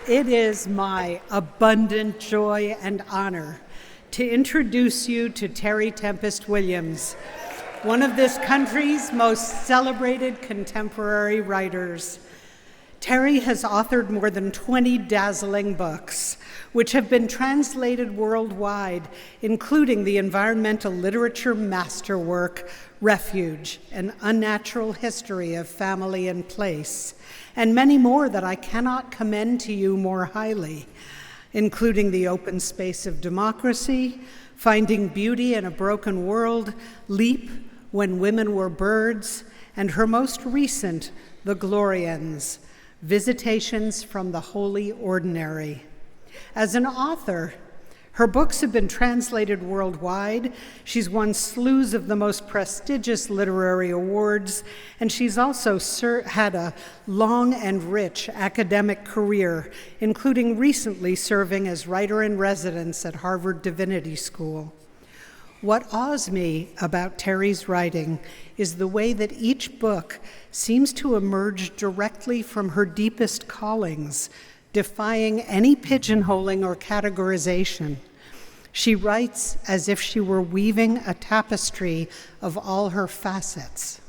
It is my abundant joy and honor to introduce you to Terry Tempest Williams, one of this country's most celebrated contemporary writers. Terry has authored more than 20 dazzling books, which have been translated worldwide, including the environmental literature masterwork, Refuge, An Unnatural History of Family and Place, and many more that I cannot commend to you more highly, including The Open Space of Democracy, Finding Beauty in a Broken World, Leap, When Women Were Birds, and her most recent, The Glorians, Visitations from the Holy Ordinary. As an author, her books have been translated worldwide. She's won slews of the most prestigious literary awards, and she's also had a long and rich academic career, including recently serving as writer-in-residence at Harvard Divinity School. What awes me about Terry's writing is the way that each book seems to emerge directly from her deepest callings, defying any pigeonholing or categorization. She writes as if she were weaving a tapestry of all her facets.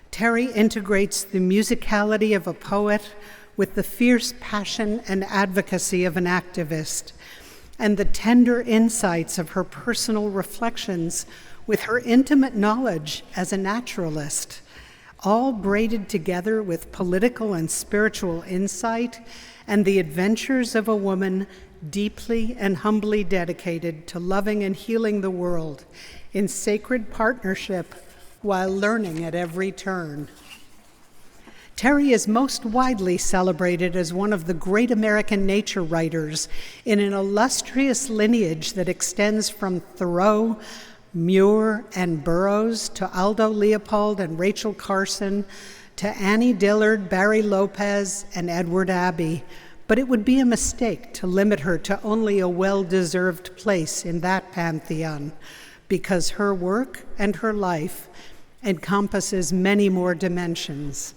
Terry integrates the musicality of a poet with the fierce passion and advocacy of an activist, and the tender insights of her personal reflections with her intimate knowledge as a naturalist, all braided together with political and spiritual insight and the adventures of a woman deeply and humbly dedicated to loving and healing the world in sacred partnership while learning at every turn. Terry is most widely celebrated as one of the great American nature writers in an illustrious lineage that extends from Thoreau, Muir, and Burroughs to Aldo Leopold and Rachel Carson to Annie Dillard, Barry Lopez, and Edward Abbey. But it would be a mistake to limit her to only a well-deserved place in that pantheon, because her work and her life encompasses many more dimensions.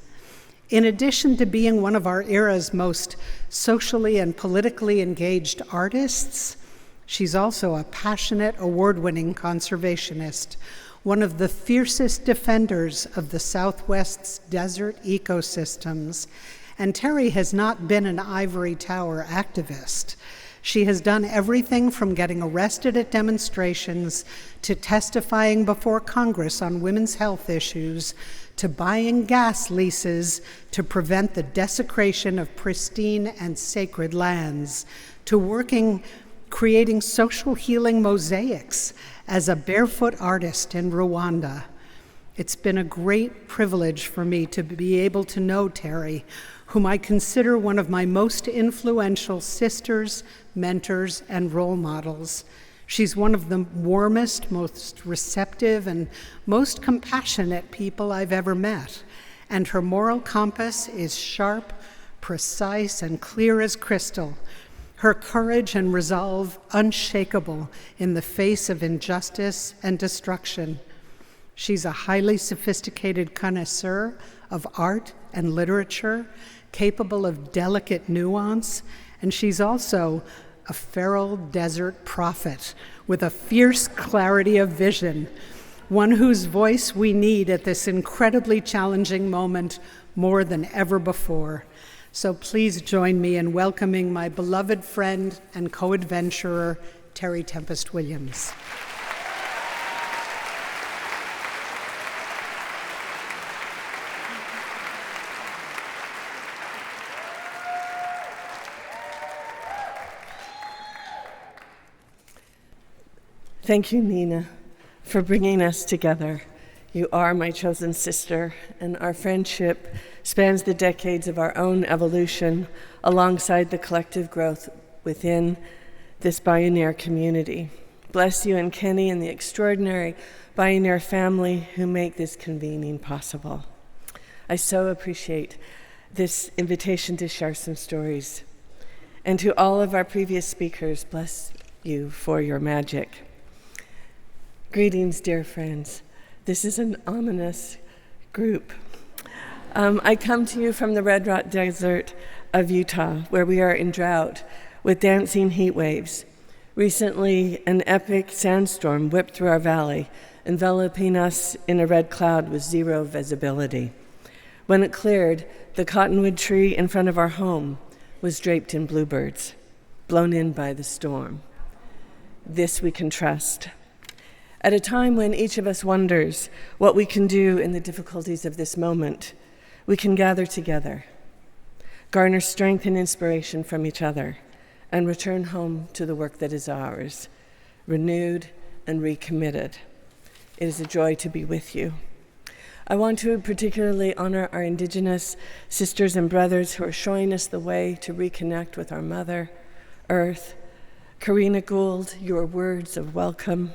In addition to being one of our era's most socially and politically engaged artists, she's also a passionate, award-winning conservationist, one of the fiercest defenders of the Southwest's desert ecosystems. And Terry has not been an ivory tower activist. She has done everything from getting arrested at demonstrations to testifying before Congress on women's health issues, to buying gas leases to prevent the desecration of pristine and sacred lands, to creating social healing mosaics as a barefoot artist in Rwanda. It's been a great privilege for me to be able to know Terry, whom I consider one of my most influential sisters, mentors, and role models. She's one of the warmest, most receptive, and most compassionate people I've ever met, and her moral compass is sharp, precise, and clear as crystal. Her courage and resolve unshakable in the face of injustice and destruction. She's a highly sophisticated connoisseur of art and literature, capable of delicate nuance, and she's also a feral desert prophet with a fierce clarity of vision, one whose voice we need at this incredibly challenging moment more than ever before. So please join me in welcoming my beloved friend and co-adventurer, Terry Tempest Williams. Thank you, Nina, for bringing us together. You are my chosen sister, and our friendship spans the decades of our own evolution alongside the collective growth within this Bioneer community. Bless you and Kenny and the extraordinary Bioneer family who make this convening possible. I so appreciate this invitation to share some stories. And to all of our previous speakers, bless you for your magic. Greetings, dear friends. This is an ominous group. I come to you from the Red Rock Desert of Utah, where we are in drought with dancing heat waves. Recently, an epic sandstorm whipped through our valley, enveloping us in a red cloud with zero visibility. When it cleared, the cottonwood tree in front of our home was draped in bluebirds, blown in by the storm. This we can trust. At a time when each of us wonders what we can do in the difficulties of this moment, we can gather together, garner strength and inspiration from each other, and return home to the work that is ours, renewed and recommitted. It is a joy to be with you. I want to particularly honor our Indigenous sisters and brothers who are showing us the way to reconnect with our Mother, Earth. Karina Gould, your words of welcome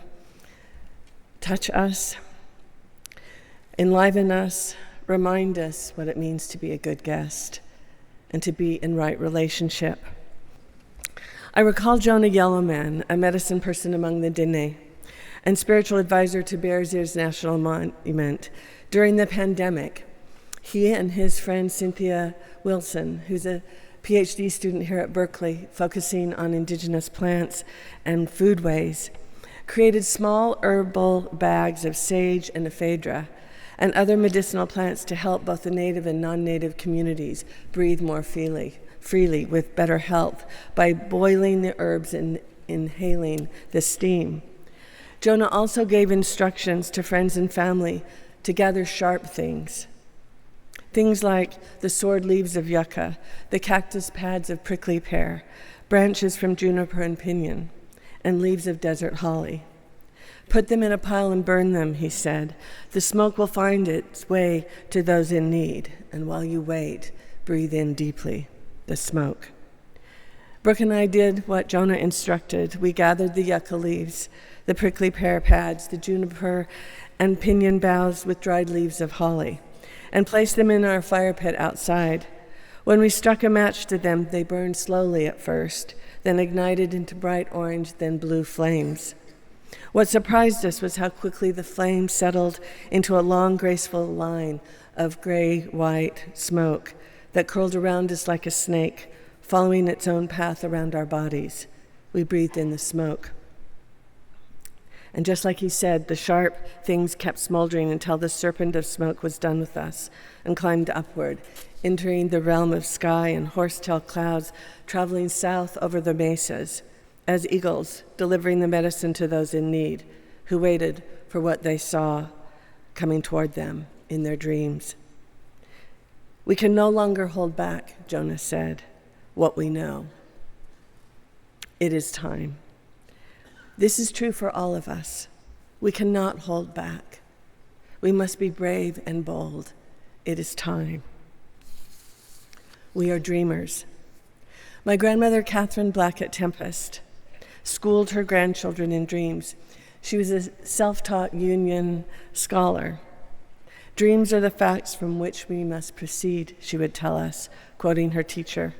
touch us, enliven us, remind us what it means to be a good guest and to be in right relationship. I recall Jonah Yellowman, a medicine person among the Dene and spiritual advisor to Bears Ears National Monument. During the pandemic, he and his friend Cynthia Wilson, who's a PhD student here at Berkeley, focusing on indigenous plants and foodways, created small herbal bags of sage and ephedra and other medicinal plants to help both the native and non-native communities breathe more freely with better health by boiling the herbs and inhaling the steam. Jonah also gave instructions to friends and family to gather sharp things like the sword leaves of yucca, the cactus pads of prickly pear, branches from juniper and pinyon, and leaves of desert holly. Put them in a pile and burn them, he said. The smoke will find its way to those in need, and while you wait, breathe in deeply the smoke. Brooke and I did what Jonah instructed. We gathered the yucca leaves, the prickly pear pads, the juniper and pinyon boughs with dried leaves of holly, and placed them in our fire pit outside. When we struck a match to them, they burned slowly at first, then ignited into bright orange, then blue flames. What surprised us was how quickly the flame settled into a long, graceful line of gray-white smoke that curled around us like a snake, following its own path around our bodies. We breathed in the smoke. And just like he said, the sharp things kept smoldering until the serpent of smoke was done with us and climbed upward, entering the realm of sky and horsetail clouds, traveling south over the mesas, as eagles delivering the medicine to those in need who waited for what they saw coming toward them in their dreams. We can no longer hold back, Jonah said, what we know. It is time. This is true for all of us. We cannot hold back. We must be brave and bold. It is time. We are dreamers. My grandmother, Catherine Black at Tempest, schooled her grandchildren in dreams. She was a self-taught Union scholar. Dreams are the facts from which we must proceed, she would tell us, quoting her teacher.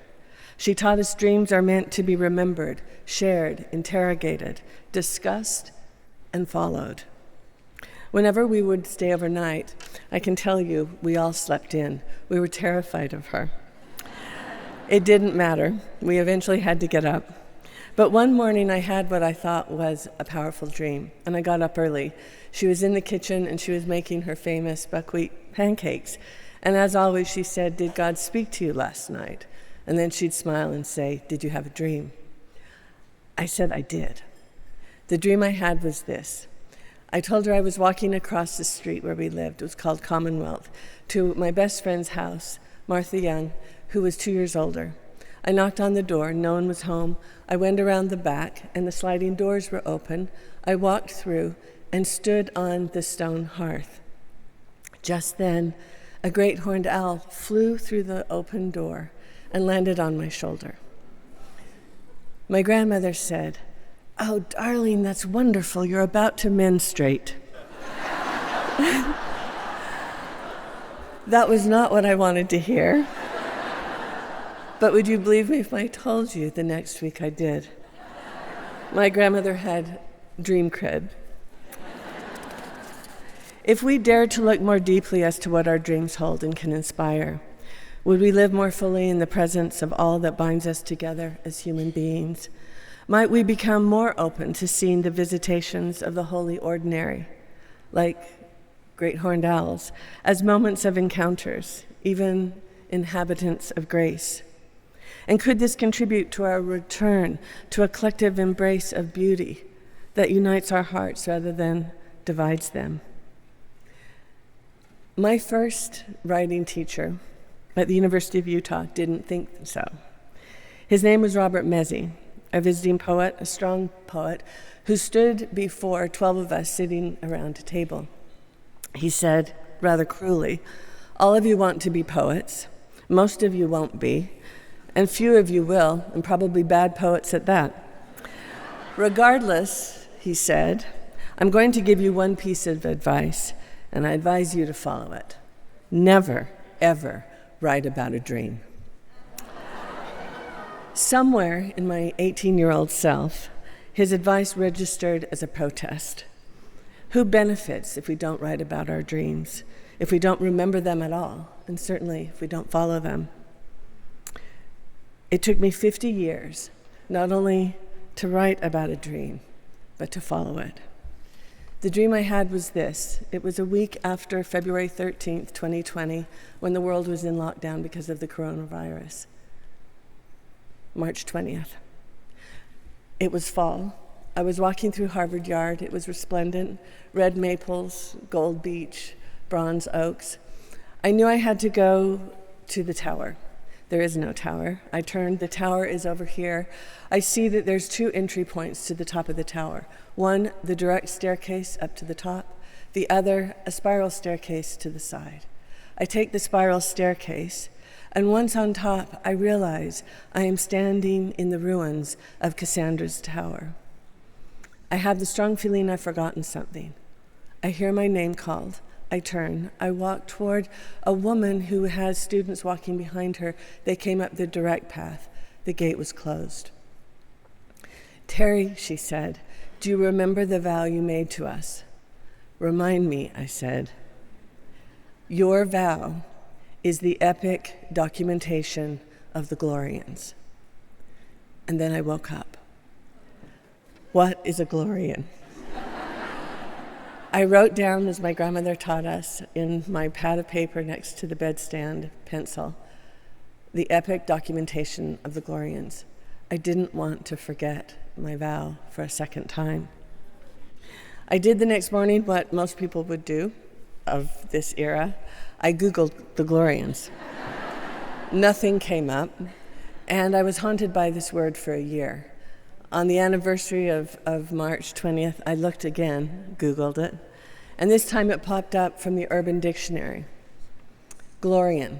She taught us dreams are meant to be remembered, shared, interrogated, discussed, and followed. Whenever we would stay overnight, I can tell you, we all slept in. We were terrified of her. It didn't matter. We eventually had to get up. But one morning I had what I thought was a powerful dream, and I got up early. She was in the kitchen, and she was making her famous buckwheat pancakes. And as always, she said, "Did God speak to you last night?" And then she'd smile and say, "Did you have a dream?" I said I did. The dream I had was this. I told her I was walking across the street where we lived, it was called Commonwealth, to my best friend's house, Martha Young, who was 2 years older. I knocked on the door, no one was home. I went around the back, and the sliding doors were open. I walked through and stood on the stone hearth. Just then, a great horned owl flew through the open door and landed on my shoulder. My grandmother said, "Oh, darling, that's wonderful. You're about to menstruate." That was not what I wanted to hear. But would you believe me if I told you the next week I did? My grandmother had dream cred. If we dare to look more deeply as to what our dreams hold and can inspire, Would we live more fully in the presence of all that binds us together as human beings? Might we become more open to seeing the visitations of the holy ordinary, like great horned owls, as moments of encounters, even inhabitants of grace? And could this contribute to our return to a collective embrace of beauty that unites our hearts rather than divides them? My first writing teacher at the University of Utah didn't think so. His name was Robert Mezzi, a visiting poet, a strong poet, who stood before 12 of us sitting around a table. He said, rather cruelly, "All of you want to be poets, most of you won't be, and few of you will, and probably bad poets at that. Regardless," he said, "I'm going to give you one piece of advice, and I advise you to follow it. Never, ever write about a dream." Somewhere in my 18-year-old self, his advice registered as a protest. Who benefits if we don't write about our dreams, if we don't remember them at all, and certainly if we don't follow them? It took me 50 years, not only to write about a dream, but to follow it. The dream I had was this. It was a week after February 13th, 2020, when the world was in lockdown because of the coronavirus. March 20th. It was fall. I was walking through Harvard Yard. It was resplendent, red maples, gold beech, bronze oaks. I knew I had to go to the tower. There is no tower. I turned, the tower is over here. I see that there's 2 entry points to the top of the tower. One, the direct staircase up to the top. The other, a spiral staircase to the side. I take the spiral staircase, and once on top, I realize I am standing in the ruins of Cassandra's tower. I have the strong feeling I've forgotten something. I hear my name called. I turn. I walk toward a woman who has students walking behind her. They came up the direct path. The gate was closed. "Terry," she said, "do you remember the vow you made to us?" "Remind me," I said. "Your vow is the epic documentation of the Glorians." And then I woke up. What is a Glorian? I wrote down, as my grandmother taught us, in my pad of paper next to the bedstand pencil, the epic documentation of the Glorians. I didn't want to forget my vow for a second time. I did the next morning what most people would do of this era. I Googled the Glorians. Nothing came up, and I was haunted by this word for a year. On the anniversary of March 20th, I looked again, Googled it, and this time it popped up from the Urban Dictionary. Glorian,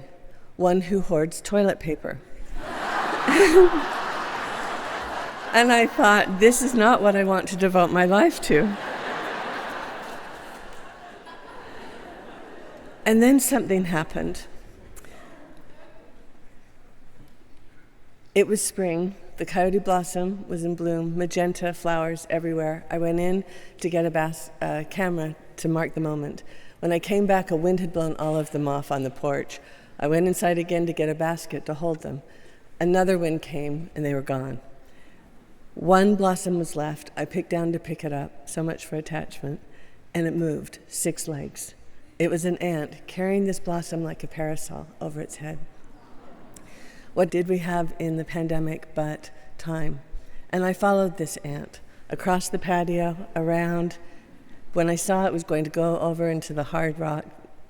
one who hoards toilet paper. And I thought, this is not what I want to devote my life to. And then something happened. It was spring. The coyote blossom was in bloom, magenta flowers everywhere. I went in to get a camera to mark the moment. When I came back, a wind had blown all of them off on the porch. I went inside again to get a basket to hold them. Another wind came, and they were gone. One blossom was left. I picked down to pick it up, so much for attachment, and it moved, 6 legs. It was an ant carrying this blossom like a parasol over its head. What did we have in the pandemic but time? And I followed this ant across the patio, around. When I saw it was going to go over into the hard rock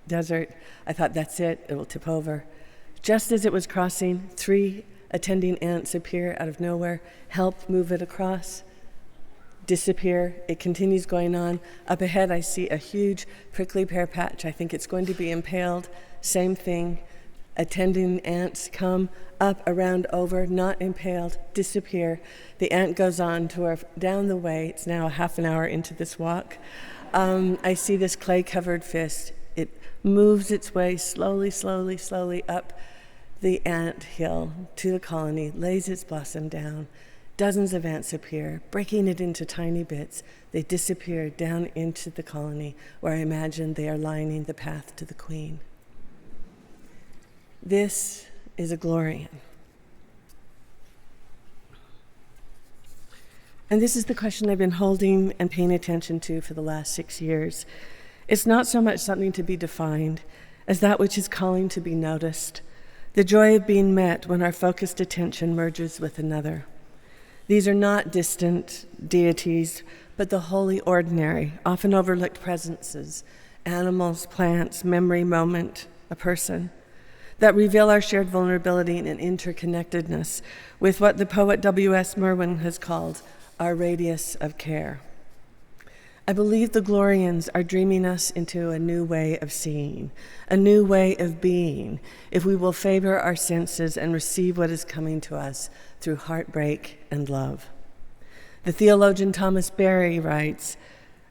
desert, I thought, that's it, it will tip over. Just as it was crossing, 3 attending ants appear out of nowhere, help move it across, disappear. It continues going on. Up ahead, I see a huge prickly pear patch. I think it's going to be impaled. Same thing. Attending ants come up, around, over, not impaled, disappear. The ant goes on down the way. It's now a half an hour into this walk. I see this clay-covered fist. It moves its way slowly, slowly, slowly up the ant hill to the colony, lays its blossom down. Dozens of ants appear, breaking it into tiny bits. They disappear down into the colony, where I imagine they are lining the path to the queen. This is a Glorian. And this is the question I've been holding and paying attention to for the last 6 years. It's not so much something to be defined as that which is calling to be noticed, the joy of being met when our focused attention merges with another. These are not distant deities, but the holy ordinary, often overlooked presences, animals, plants, memory, moment, a person, that reveal our shared vulnerability and interconnectedness with what the poet W.S. Merwin has called our radius of care. I believe the Glorians are dreaming us into a new way of seeing, a new way of being, if we will favor our senses and receive what is coming to us through heartbreak and love. The theologian Thomas Berry writes,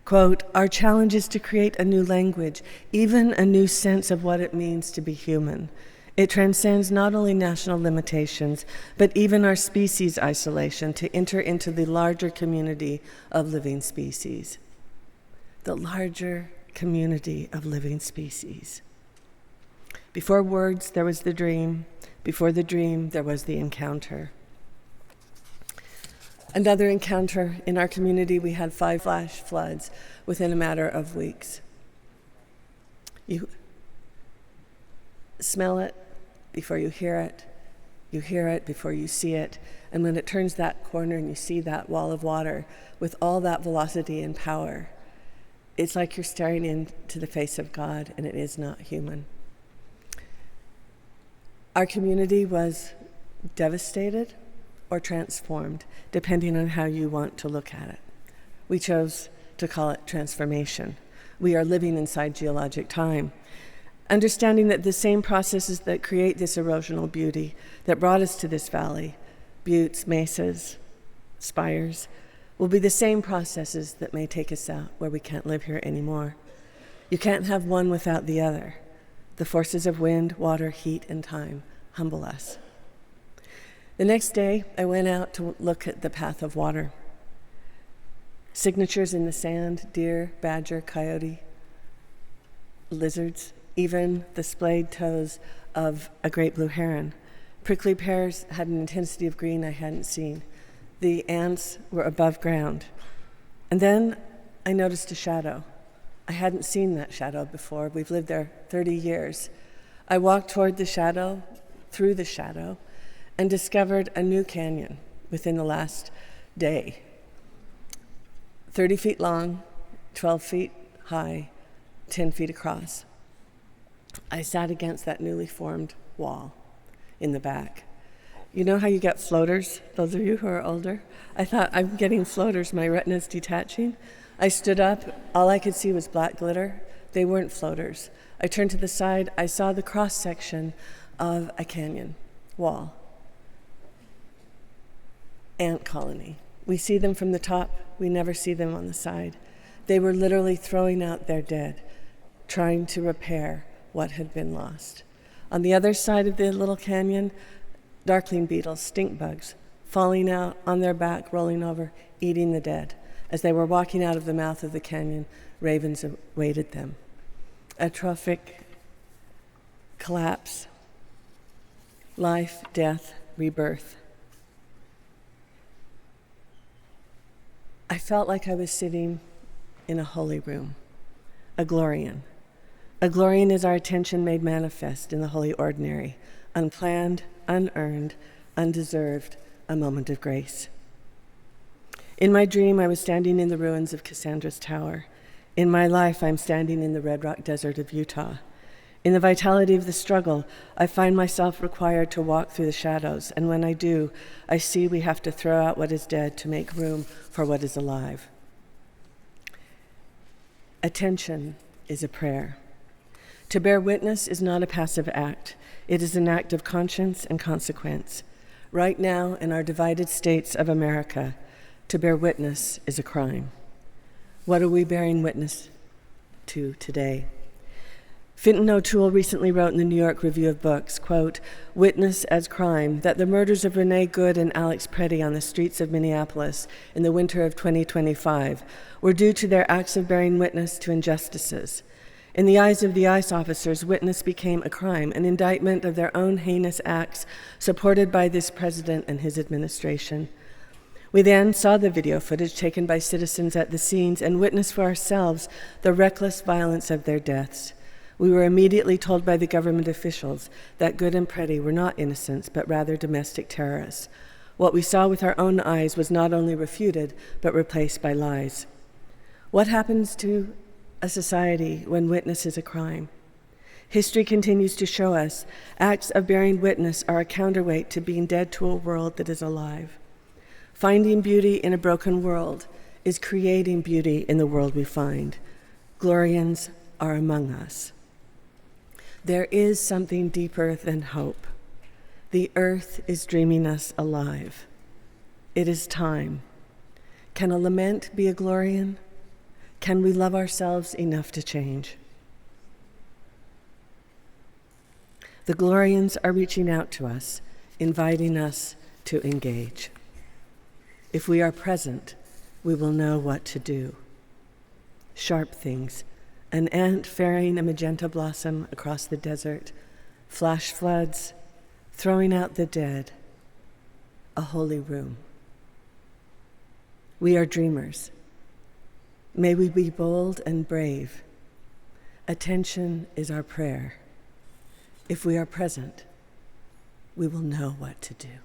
quote, "Our challenge is to create a new language, even a new sense of what it means to be human. It transcends not only national limitations, but even our species isolation to enter into the larger community of living species." The larger community of living species. Before words, there was the dream. Before the dream, there was the encounter. Another encounter in our community, we had 5 flash floods within a matter of weeks. You smell it before you hear it before you see it, and when it turns that corner and you see that wall of water with all that velocity and power, it's like you're staring into the face of God, and it is not human. Our community was devastated or transformed, depending on how you want to look at it. We chose to call it transformation. We are living inside geologic time, understanding that the same processes that create this erosional beauty that brought us to this valley, buttes, mesas, spires, will be the same processes that may take us out where we can't live here anymore. You can't have one without the other. The forces of wind, water, heat, and time humble us. The next day, I went out to look at the path of water. Signatures in the sand, deer, badger, coyote, lizards, even the splayed toes of a great blue heron. Prickly pears had an intensity of green I hadn't seen. The ants were above ground. And then I noticed a shadow. I hadn't seen that shadow before. We've lived there 30 years. I walked toward the shadow, through the shadow, and discovered a new canyon within the last day. 30 feet long, 12 feet high, 10 feet across. I sat against that newly formed wall in the back. You know how you get floaters, those of you who are older? I thought, I'm getting floaters, my retina's detaching. I stood up, all I could see was black glitter. They weren't floaters. I turned to the side, I saw the cross-section of a canyon wall. Ant colony. We see them from the top, we never see them on the side. They were literally throwing out their dead, trying to repair what had been lost. On the other side of the little canyon, darkling beetles, stink bugs, falling out on their back, rolling over, eating the dead. As they were walking out of the mouth of the canyon, ravens awaited them. Atrophic collapse, life, death, rebirth. I felt like I was sitting in a holy room, a Glorian. A Glorian is our attention made manifest in the holy ordinary, unplanned, unearned, undeserved, a moment of grace. In my dream, I was standing in the ruins of Cassandra's tower. In my life, I'm standing in the Red Rock Desert of Utah. In the vitality of the struggle, I find myself required to walk through the shadows, and when I do, I see we have to throw out what is dead to make room for what is alive. Attention is a prayer. To bear witness is not a passive act. It is an act of conscience and consequence. Right now, in our divided states of America, to bear witness is a crime. What are we bearing witness to today? Fintan O'Toole recently wrote in the New York Review of Books, quote, "Witness as crime that the murders of Renee Good and Alex Preddy on the streets of Minneapolis in the winter of 2025 were due to their acts of bearing witness to injustices. In the eyes of the ICE officers, witness became a crime, an indictment of their own heinous acts, supported by this president and his administration. We then saw the video footage taken by citizens at the scenes and witnessed for ourselves the reckless violence of their deaths. We were immediately told by the government officials that Good and Pretty were not innocents, but rather domestic terrorists. What we saw with our own eyes was not only refuted, but replaced by lies. What happens to a society when witness is a crime? History continues to show us acts of bearing witness are a counterweight to being dead to a world that is alive. Finding beauty in a broken world is creating beauty in the world we find. Glorians are among us. There is something deeper than hope. The earth is dreaming us alive. It is time. Can a lament be a Glorian? Can we love ourselves enough to change? The Glorians are reaching out to us, inviting us to engage. If we are present, we will know what to do. Sharp things, an ant ferrying a magenta blossom across the desert, flash floods, throwing out the dead, a holy room. We are dreamers. May we be bold and brave. Attention is our prayer. If we are present, we will know what to do.